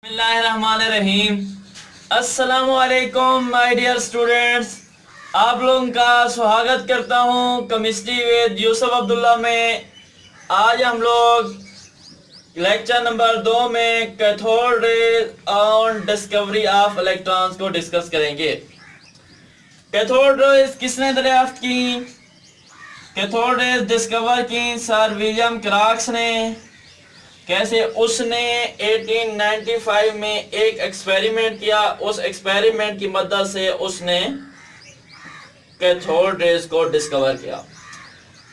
बिस्मिल्लाहिर्रहमानिर्रहीम। अस्सलामुअलैकुम my dear students, आप लोगों का स्वागत करता हूं केमिस्ट्री विद यूसुफ अब्दुल्ला में। आज हम लोग लेक्चर नंबर 2 में cathode rays on discovery of electrons को डिस्कस करेंगे। कैथोड रेज किसने दरियाफ्त की? कैथोड रेज डिस्कवर की सर विलियम क्रॉक्स ने। कैसे? उसने 1895 में एक एक्सपेरिमेंट किया। उस एक्सपेरिमेंट की मदद से उसने कैथोड रेज को डिस्कवर किया।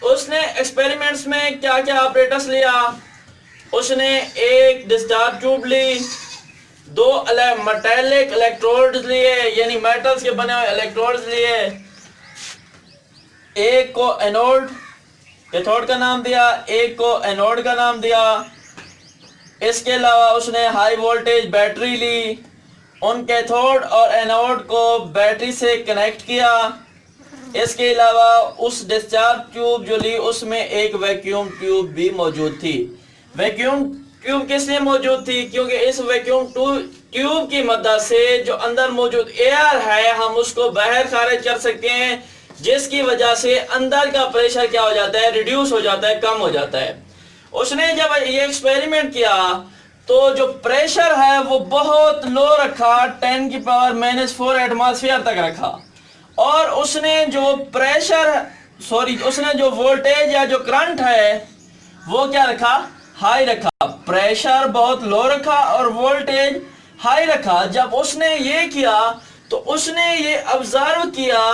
उसने एक्सपेरिमेंट्स में क्या क्या ऑपरेटर्स लिया? उसने एक डिस्चार्ज ट्यूब ली, दो मेटेलिक इलेक्ट्रोड्स लिए, यानी मेटल्स के बने हुए इलेक्ट्रोड्स लिए, एक को एनोड कैथोड का नाम दिया, एक को एनोड का नाम दिया। इसके अलावा उसने हाई वोल्टेज बैटरी ली, उन कैथोड और एनोड को बैटरी से कनेक्ट किया। इसके अलावा उस डिस्चार्ज ट्यूब जो ली उसमें एक वैक्यूम ट्यूब भी मौजूद थी। वैक्यूम ट्यूब किस लिए मौजूद थी? क्योंकि इस वैक्यूम ट्यूब की मदद से जो अंदर मौजूद एयर है हम उसको बाहर खारिज कर सकते हैं, जिसकी वजह से अंदर का प्रेशर क्या हो जाता है? रिड्यूस हो जाता है, कम हो जाता है। उसने जब ये एक्सपेरिमेंट किया तो जो प्रेशर है वो बहुत लो रखा, 10⁻⁻⁴ एटमॉस्फेयर तक रखा। और उसने जो वोल्टेज या जो करंट है वो क्या रखा? हाई रखा। प्रेशर बहुत लो रखा और वोल्टेज हाई रखा। जब उसने ये किया तो उसने ये ऑब्जर्व किया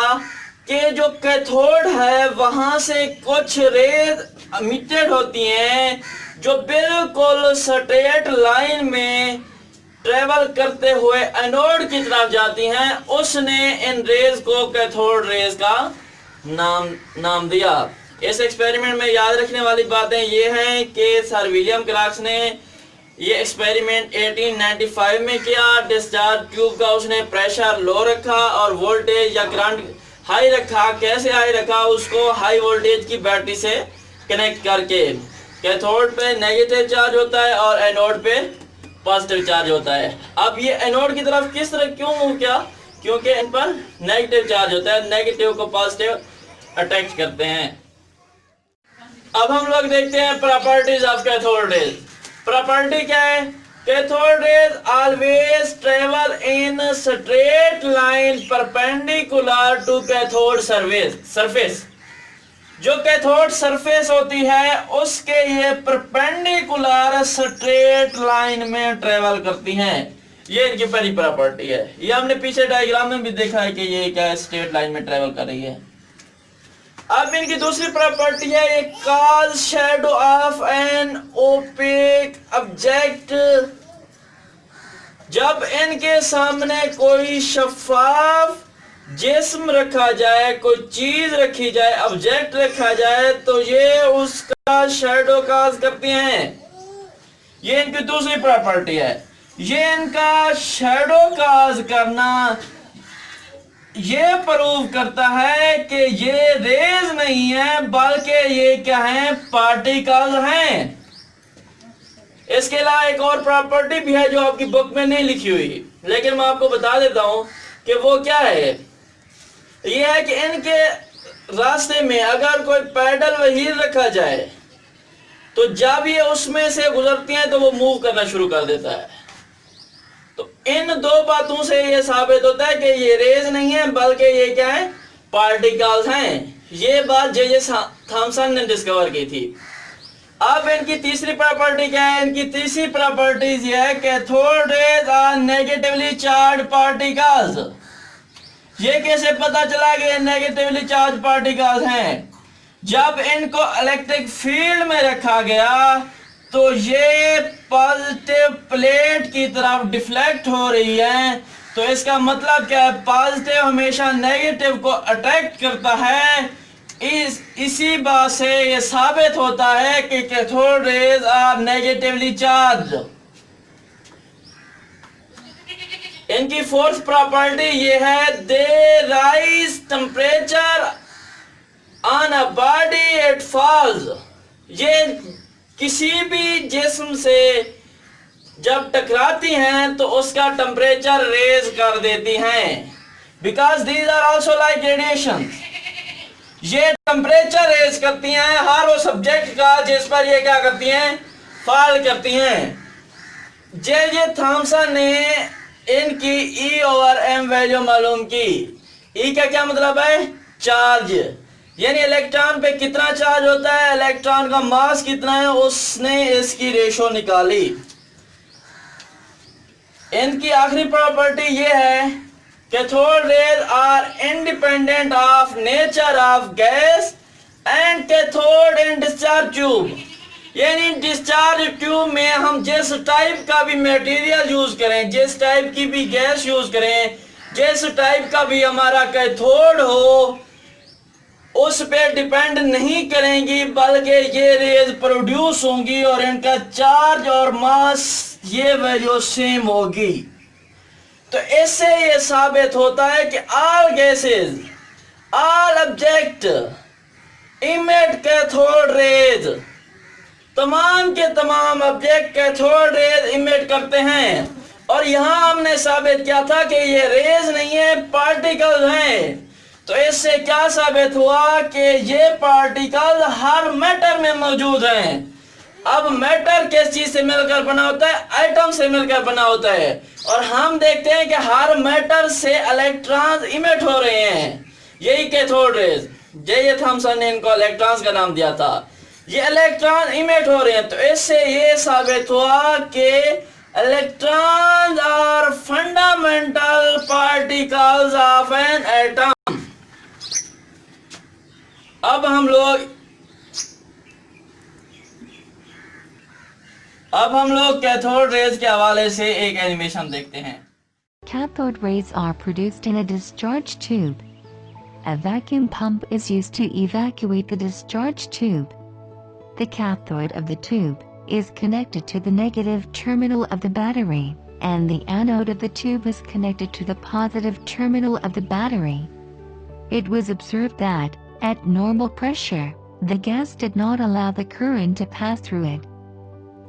कि जो कैथोड है वहां से कुछ रेज एमिटेड होती हैं जो बिल्कुल स्ट्रेट लाइन में ट्रेवल करते हुए एनोड की तरफ जाती हैं। उसने इन रेज को कैथोड रेज का नाम दिया। इस एक्सपेरिमेंट में याद रखने वाली बातें ये हैं कि सर विलियम क्रॉक्स ने ये एक्सपेरिमेंट 1895 में किया। डिस्चार्ज ट्यूब का उसने प्रेशर लो रखा और वोल्टेज या करंट हाई रखा। कैसे हाई रखा? उसको हाई वोल्टेज की बैटरी से कनेक्ट करके। कैथोड पे नेगेटिव चार्ज होता है और एनोड पे पॉजिटिव चार्ज होता है। अब ये एनोड की तरफ किस तरह क्यों मूव किया? क्योंकि इन पर नेगेटिव चार्ज होता है, नेगेटिव को पॉजिटिव अटैक करते हैं। अब हम लोग देखते हैं properties of cathode rays. Property क्या है? Cathode rays always travel in straight line perpendicular to cathode surface. जो कैथोड सरफेस होती है उसके ये परपेंडिकुलर स्ट्रेट लाइन में ट्रेवल करती हैं। ये इनकी पहली प्रॉपर्टी है। ये हमने पीछे डायग्राम में भी देखा है कि ये क्या है, स्ट्रेट लाइन में ट्रेवल कर रही है। अब इनकी दूसरी प्रॉपर्टी है ये cause shadow of an opaque object. जब इनके सामने कोई शफाफ जिस्म रखा जाए, कोई चीज रखी जाए, ऑब्जेक्ट रखा जाए, तो ये उसका शैडो काज करती हैं। ये इनकी दूसरी प्रॉपर्टी है। ये इनका शैडो काज करना ये प्रूव करता है कि ये रेज नहीं है बल्कि ये क्या है? पार्टिकल हैं। इसके अलावा एक और प्रॉपर्टी भी है जो आपकी बुक में नहीं लिखी हुई, लेकिन मैं आपको बता देता हूं कि वो क्या है। ये है कि इनके रास्ते में अगर कोई पैडल व्हील रखा जाए तो जब ये उसमें से गुजरती हैं तो वो मूव करना शुरू कर देता है। तो इन दो बातों से ये साबित होता है कि ये रेज नहीं है बल्कि ये क्या है? पार्टिकल्स हैं। ये बात जे थॉमसन ने डिस्कवर की थी। अब इनकी तीसरी प्रॉपर्टी क्या है? इनकी तीसरी प्रॉपर्टीज ये है cathode rays are negatively charge particles. ये कैसे पता चला कि नेगेटिवली चार्ज पार्टिकल्स हैं? जब इनको इलेक्ट्रिक फील्ड में रखा गया तो ये पॉजिटिव प्लेट की तरफ डिफ्लेक्ट हो रही है। तो इसका मतलब क्या है? पॉजिटिव हमेशा नेगेटिव को अट्रैक्ट करता है। इसी बात से ये साबित होता है कि cathode rays are negatively charge. इनकी फोर्थ प्रॉपर्टी ये है they raise temperature on a body it falls. ये किसी भी जिस्म से जब टकराती हैं तो उसका टेम्परेचर रेज कर देती हैं, because these are also like radiation. ये टेम्परेचर रेज करती हैं हर वो सब्जेक्ट का जिस पर ये क्या करती हैं, फॉल करती हैं। जे थॉमसन ने इनकी E/m वैल्यू मालूम की। E का क्या मतलब है, चार्ज, यानी इलेक्ट्रॉन पे कितना चार्ज होता है, इलेक्ट्रॉन का मास कितना है, उसने इसकी रेशो निकाली। इनकी आखिरी प्रॉपर्टी ये है, cathode rays are independent of nature of gas and cathode in discharge tube, यानी डिस्चार्ज ट्यूब में हम जिस टाइप का भी मटेरियल यूज करें, जिस टाइप की भी गैस यूज करें, जिस टाइप का भी हमारा कैथोड हो, उस पे डिपेंड नहीं करेंगी, बल्कि ये रेज प्रोड्यूस होंगी और इनका चार्ज और मास ये वैल्यू सेम होगी। तो इससे ये साबित होता है कि all gases, all object emit cathode rays, तमाम के तमाम ऑब्जेक्ट कैथोड रेज इमिट करते हैं। और यहां हमने साबित किया था कि ये रेज नहीं है, पार्टिकल हैं। तो इससे क्या साबित हुआ कि ये पार्टिकल हर मैटर में मौजूद हैं। अब मैटर किस चीज से मिलकर बना होता है, एटम से मिलकर बना होता है। और हम देखते हैं कि हर मैटर से इलेक्ट्रॉन्स इमिट हो रहे हैं, यही कैथोड रेज। जे थॉमसन ने इनको इलेक्ट्रॉन्स का नाम दिया था। ये इलेक्ट्रॉन इमिट हो रहे हैं, तो इससे ये साबित हुआ कि electrons are fundamental particles of an atom. अब हम लोग कैथोड रेज के हवाले से एक एनिमेशन देखते हैं। Cathode rays are produced in a discharge tube. A vacuum pump is used to evacuate the discharge tube. The cathode of the tube is connected to the negative terminal of the battery, and the anode of the tube is connected to the positive terminal of the battery. It was observed that, at normal pressure, the gas did not allow the current to pass through it.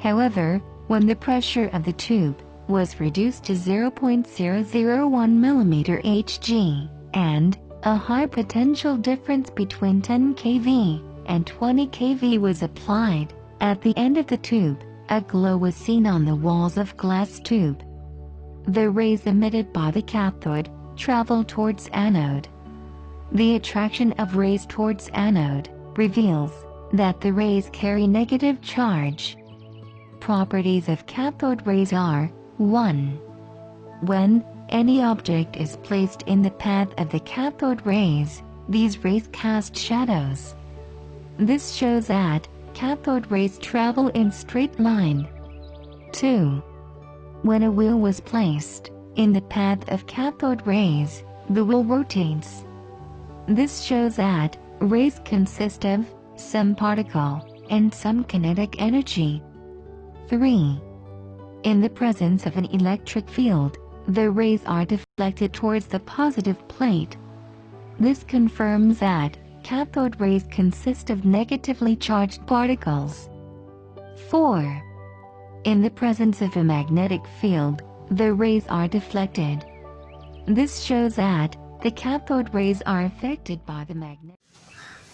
However, when the pressure of the tube was reduced to 0.001 mm Hg, and a high potential difference between 10 kV and 20 kV was applied, at the end of the tube, a glow was seen on the walls of glass tube. The rays emitted by the cathode travel towards anode. The attraction of rays towards anode reveals that the rays carry negative charge. Properties of cathode rays are: 1. When any object is placed in the path of the cathode rays, these rays cast shadows. This shows that cathode rays travel in straight line. 2. When a wheel was placed in the path of cathode rays, the wheel rotates. This shows that rays consist of some particle and some kinetic energy. 3. In the presence of an electric field, the rays are deflected towards the positive plate. This confirms that cathode rays consist of negatively charged particles. 4. In the presence of a magnetic field, the rays are deflected. This shows that the cathode rays are affected by the magnet.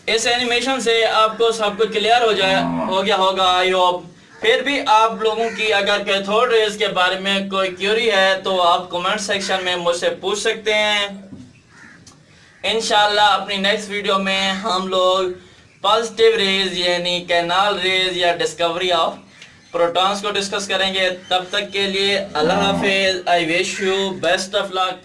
इस animation से आपको सब कुछ clear हो गया होगा, I hope. फिर भी आप लोगों की अगर कैथोड रेज के बारे में कोई क्यूरी है तो आप कमेंट सेक्शन में मुझसे पूछ सकते हैं। इंशाल्लाह अपनी नेक्स्ट वीडियो में हम लोग पॉजिटिव रेज यानी कैनाल रेज या डिस्कवरी ऑफ प्रोटॉन्स को डिस्कस करेंगे। तब तक के लिए अल्लाह हाफिज। I wish you best of luck.